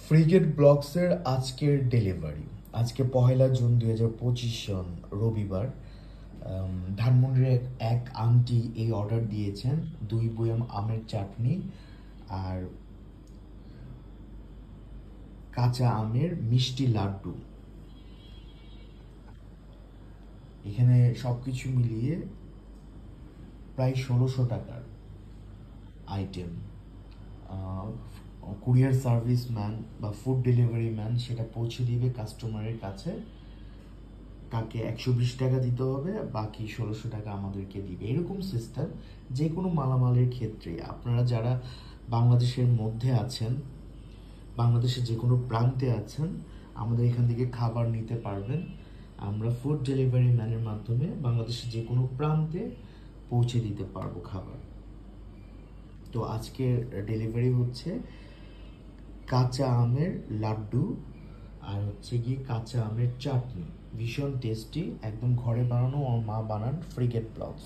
Frigate ব্লগসের আজকের delivery আজকে 1 June 2025 সন রবিবার। ধানমন্ডির এক আন্টি এই অর্ডার দিয়েছেন 2 বয়াম আমের চাটনি আর কাঁচা আমের মিষ্টি লাড্ডু। এখানে সবকিছু মিলিয়ে প্রায় 1600 টাকার আইটেম। কুরিয়ার সার্ভিস ম্যান বা ফুড ডেলিভারি ম্যান সেটা পৌঁছে দিবে কাস্টমারের কাছে। তাকে 120 টাকা দিতে হবে, বাকি 1600 টাকা আমাদেরকে দিবে। এরকম সিস্টেম যে কোনো মালামালের ক্ষেত্রে আপনারা যারা বাংলাদেশের মধ্যে আছেন, বাংলাদেশের যে কোনো প্রান্তে আছেন, আমাদের এখান থেকে খাবার নিতে পারবেন। আমরা ফুড ডেলিভারি ম্যানের মাধ্যমে বাংলাদেশের যে কোনো প্রান্তে পৌঁছে দিতে পারবো খাবার। তো আজকের ডেলিভারি হচ্ছে কাঁচা আমের লাড্ডু আর হচ্ছে গিয়ে কাঁচা আমের চাটনি। ভীষণ টেস্টি, একদম ঘরে বানানো, আমার মা বানান ফ্রিগেট ব্লগস।